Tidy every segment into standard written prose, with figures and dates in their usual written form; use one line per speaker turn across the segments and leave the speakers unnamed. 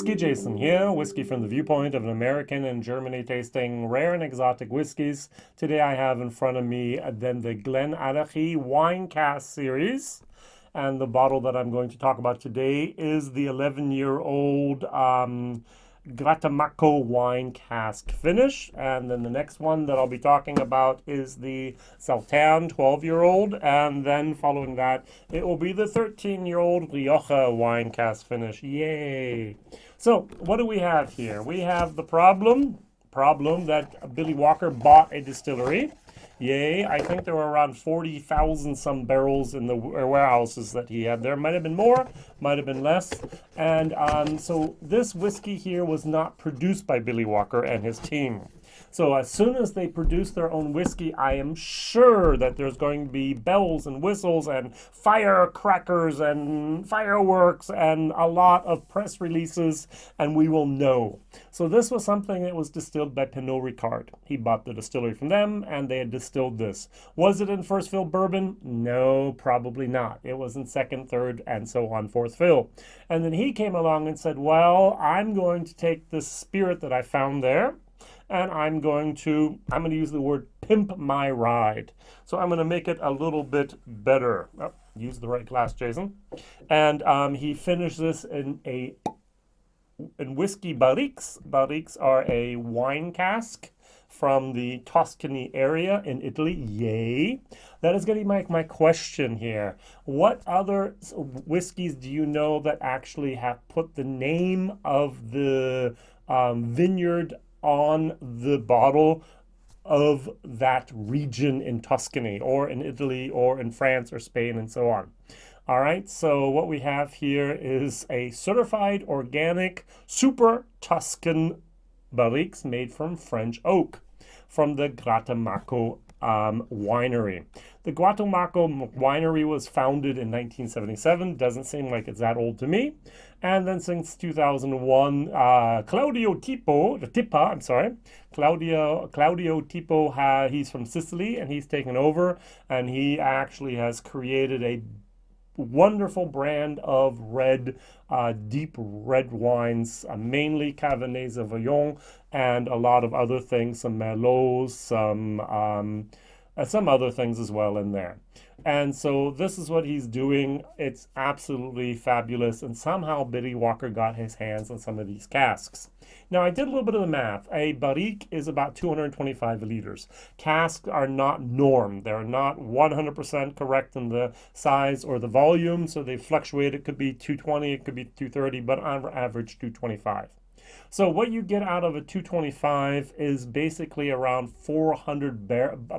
WhiskyJason here, whiskey from the viewpoint of an American in Germany tasting rare and exotic whiskeys. Today I have in front of me then the GlenAllachie wine cask series. And the bottle that I'm going to talk about today is the 11-year-old Grattamacco wine cask finish. And then the next one that I'll be talking about is the Sauternes 12-year-old. And then following that, it will be the 13-year-old Rioja wine cask finish. Yay! So what do we have here? We have the problem that Billy Walker bought a distillery. Yay, I think there were around 40,000 some barrels in the warehouses that he had there. Might have been more, might have been less. And so this whiskey here was not produced by Billy Walker and his team. So as soon as they produce their own whiskey, I am sure that there's going to be bells and whistles and firecrackers and fireworks and a lot of press releases, and we will know. So this was something that was distilled by Pernod Ricard. He bought the distillery from them, and they had distilled this. Was it in first fill bourbon? No, probably not. It was in second, third, and so on, fourth fill. And then he came along and said, well, I'm going to take this spirit that I found there, and I'm going to use the word pimp my ride. So I'm going to make it a little bit better. Oh, use the right glass, Jason. And he finished this in whiskey barriques. Barriques are a wine cask from the Tuscany area in Italy. Yay! That is going to be my question here. What other whiskeys do you know that actually have put the name of the vineyard on the bottle of that region in Tuscany or in Italy or in France or Spain and so on? All right, so what we have here is a certified organic super Tuscan barriques made from French oak from the Grattamacco winery. The Grattamacco winery was founded in 1977. Doesn't seem like it's that old to me. And then since 2001, Claudio Tipo, he's from Sicily and he's taken over, and he actually has created a wonderful brand of deep red wines, mainly Cabernet Sauvignon, and a lot of other things, some Merlots, some other things as well in there. And so this is what he's doing. It's absolutely fabulous. And somehow Billy Walker got his hands on some of these casks. Now, I did a little bit of the math. A barrique is about 225 liters. Casks are not norm. They're not 100% correct in the size or the volume, so they fluctuate. It could be 220, it could be 230, but on average 225. So what you get out of a 225 is basically around 400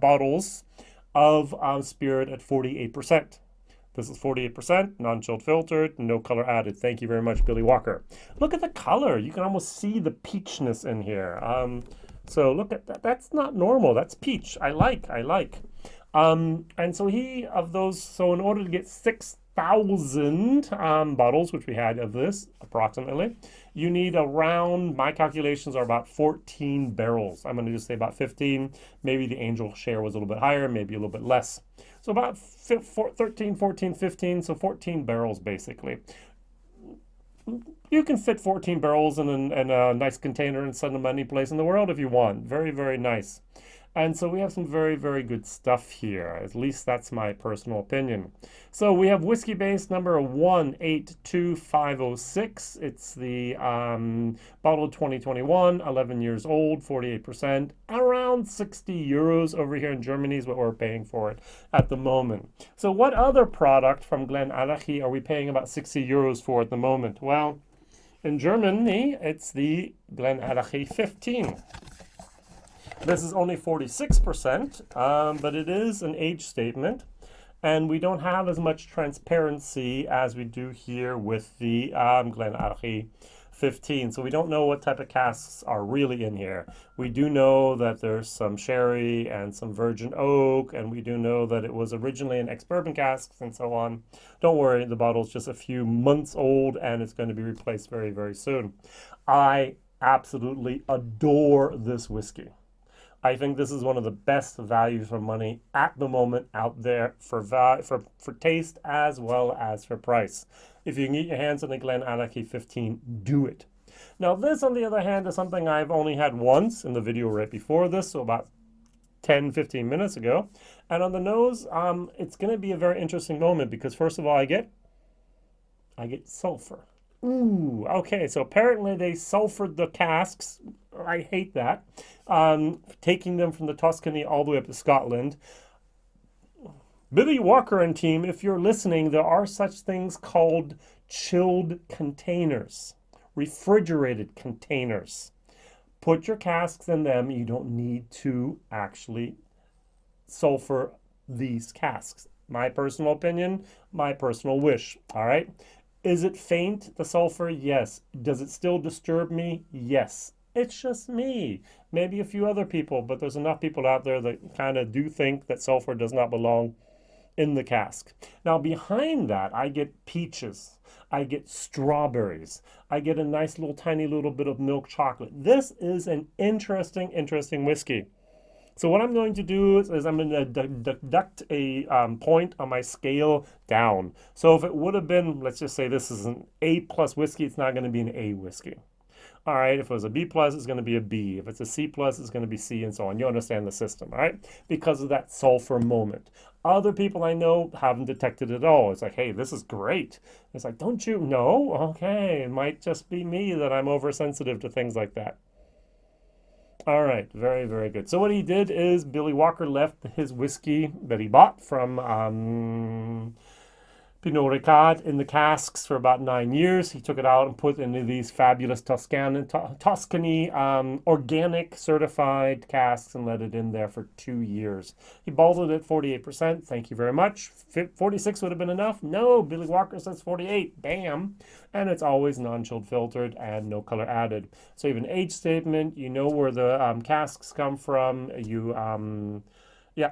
bottles of spirit at 48%. This is 48%, non-chilled filtered, no color added. Thank you very much, Billy Walker. Look at the color. You can almost see the peachness in here. So look at that. That's not normal. That's peach. I like. And so so in order to get 6,000 bottles, which we had of this approximately, you need around, my calculations are about 14 barrels. I'm going to just say about 15. Maybe the angel share was a little bit higher, maybe a little bit less. So about 13, 14, 15, so 14 barrels basically. You can fit 14 barrels in a nice container and send them any place in the world if you want. Very, very nice. And so we have some very, very good stuff here. At least that's my personal opinion. So we have Whiskybase number 182506. It's the bottled 2021, 11 years old, 48%. Around 60 euros over here in Germany is what we're paying for it at the moment. So what other product from GlenAllachie are we paying about 60 euros for at the moment? Well, in Germany, it's the GlenAllachie 15. This is only 46%, but it is an age statement, and we don't have as much transparency as we do here with the GlenAllachie 15. So we don't know what type of casks are really in here. We do know that there's some sherry and some virgin oak, and we do know that it was originally an ex-bourbon casks and so on. Don't worry, the bottle's just a few months old, and it's going to be replaced very, very soon. I absolutely adore this whiskey. I think this is one of the best values for money at the moment out there for taste as well as for price. If you can get your hands on the GlenAllachie 15, do it. Now this, on the other hand, is something I've only had once in the video right before this, so about 10-15 minutes ago. And on the nose, it's going to be a very interesting moment because first of all, I get sulfur. Ooh, okay, so apparently they sulfured the casks. I hate that. Taking them from the Tuscany all the way up to Scotland. Billy Walker and team, if you're listening, there are such things called chilled containers, refrigerated containers. Put your casks in them. You don't need to actually sulfur these casks. My personal opinion, my personal wish, all right? Is it faint, the sulfur? Yes. Does it still disturb me? Yes. It's just me. Maybe a few other people, but there's enough people out there that kind of do think that sulfur does not belong in the cask. Now behind that, I get peaches. I get strawberries. I get a nice little tiny little bit of milk chocolate. This is an interesting whiskey. So what I'm going to do is I'm going to deduct a point on my scale down. So if it would have been, let's just say this is an A+ whiskey, it's not going to be an A whiskey. All right, if it was a B+, it's going to be a B. If it's a C+, it's going to be C, and so on. You understand the system, all right? Because of that sulfur moment. Other people I know haven't detected it at all. It's like, hey, this is great. It's like, don't you know? Okay, it might just be me that I'm oversensitive to things like that. All right, very, very good. So what he did is Billy Walker left his whiskey that he bought from Pinot Ricard in the casks for about 9 years. He took it out and put into these fabulous Tuscany organic certified casks and let it in there for 2 years. He bottled it at 48%. Thank you very much. 46 would have been enough. No, Billy Walker says 48. Bam. And it's always non-chilled filtered and no color added. So you have an age statement. You know where the casks come from. Yeah,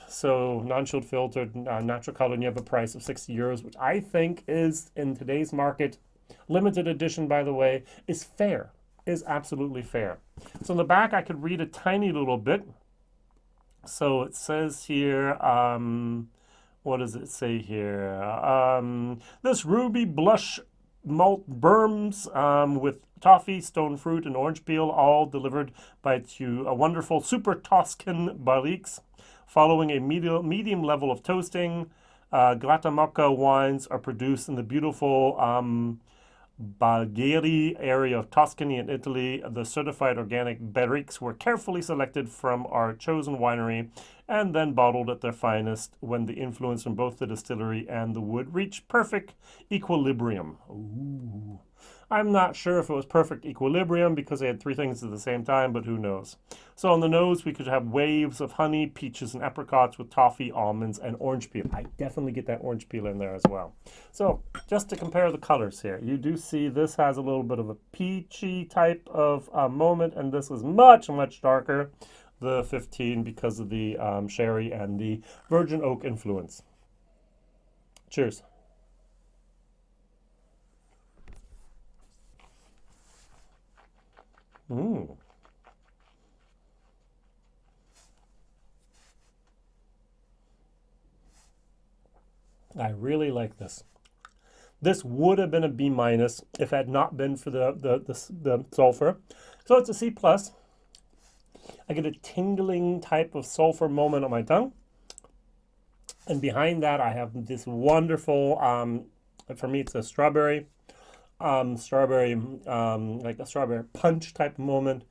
so non-chilled filtered, natural color, and you have a price of 60 euros, which I think is, in today's market, limited edition, by the way, is fair, is absolutely fair. So in the back, I could read a tiny little bit. So it says here, what does it say here? This ruby blush malt berms with toffee, stone fruit, and orange peel, all delivered by a wonderful super Toscan barriques. Following a medium level of toasting, Grattamacco wines are produced in the beautiful Jahre area of Tuscany in Italy. The certified organic barriques were carefully selected from our chosen winery and then bottled at their finest when the influence from both the distillery and the wood reached perfect equilibrium. Ooh. I'm not sure if it was perfect equilibrium because they had three things at the same time, but who knows. So on the nose, we could have waves of honey, peaches, and apricots with toffee, almonds, and orange peel. I definitely get that orange peel in there as well. So just to compare the colors here, you do see this has a little bit of a peachy type of moment, and this is much, much darker, the 15, because of the sherry and the virgin oak influence. Cheers. I really like this. This would have been a B- if it had not been for the sulfur. So it's a C+. I get a tingling type of sulfur moment on my tongue. And behind that, I have this wonderful, for me, it's a strawberry, like a strawberry punch type of moment.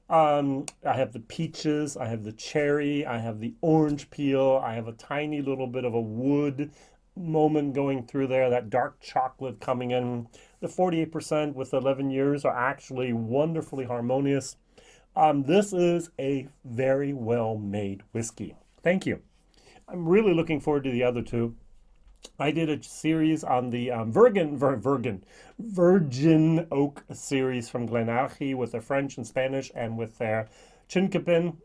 I have the peaches, I have the cherry, I have the orange peel, I have a tiny little bit of a wood moment going through there, that dark chocolate coming in. The 48% with 11 years are actually wonderfully harmonious. This is a very well-made whiskey. Thank you. I'm really looking forward to the other two. I did a series on the Virgin Oak series from GlenAllachie with their French and Spanish and with their Chinkapin.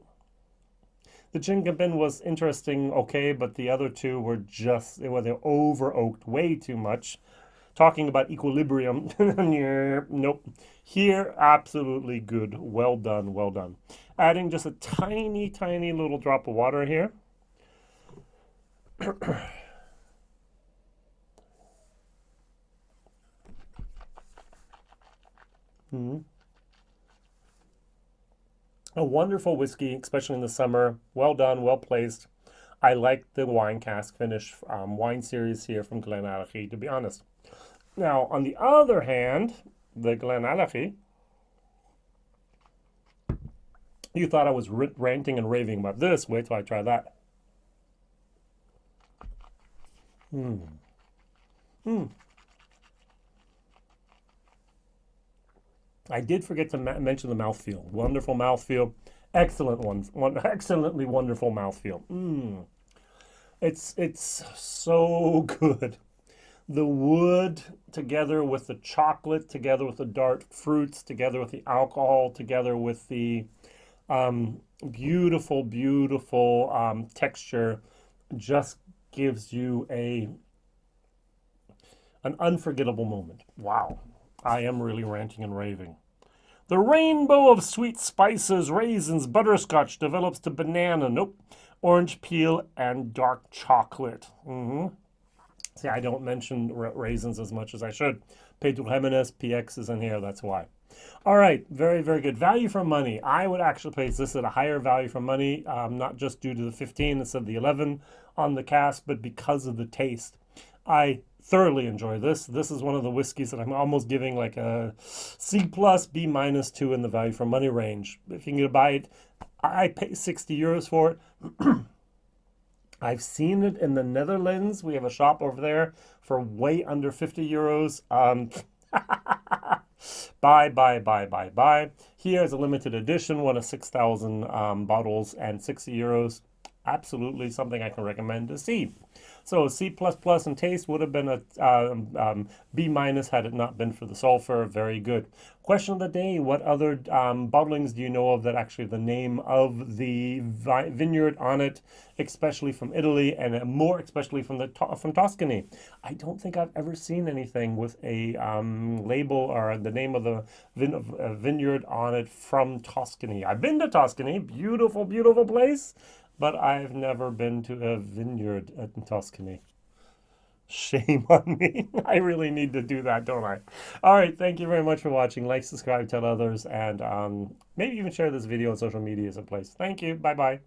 The Chinkapin was interesting, okay, but the other two were just, they're over-oaked way too much. Talking about equilibrium, nope. Here, absolutely good. Well done, well done. Adding just a tiny, tiny little drop of water here. Mhm. A wonderful whiskey, especially in the summer. Well done, well placed. I like the wine cask finish wine series here from GlenAllachie, to be honest. Now, on the other hand, the GlenAllachie, you thought I was ranting and raving about this. Wait till I try that. Mm. Mm. I did forget to mention the mouthfeel. Wonderful mouthfeel. Excellent excellently wonderful mouthfeel. It's so good. The wood together with the chocolate, together with the dark fruits, together with the alcohol, together with the beautiful, beautiful texture, just gives you an unforgettable moment. Wow, I am really ranting and raving. The rainbow of sweet spices, raisins, butterscotch develops to banana, nope, orange peel, and dark chocolate. See, I don't mention raisins as much as I should. Pedro Jimenez, PX is in here, that's why. All right, very, very good. Value for money. I would actually place this at a higher value for money, not just due to the 15 instead of the 11 on the cask, but because of the taste. I thoroughly enjoy this. This is one of the whiskeys that I'm almost giving like a C plus, B minus 2 in the value for money range. If you can buy it, I pay 60 euros for it. I've seen it in the Netherlands. We have a shop over there for way under 50 euros. Buy. Here is a limited edition, one of 6,000 bottles and 60 euros. Absolutely something I can recommend to see. So C++ in taste would have been a B minus had it not been for the sulfur. Very good. Question of the day: what other bottlings do you know of that actually have the name of the vineyard on it, especially from Italy and more especially from Tuscany? I don't think I've ever seen anything with a label or the name of the vineyard on it from Tuscany. I've been to Tuscany, beautiful, beautiful place. But I've never been to a vineyard in Tuscany. Shame on me. I really need to do that, don't I? All right. Thank you very much for watching. Like, subscribe, tell others, and maybe even share this video on social media as a place. Thank you. Bye-bye.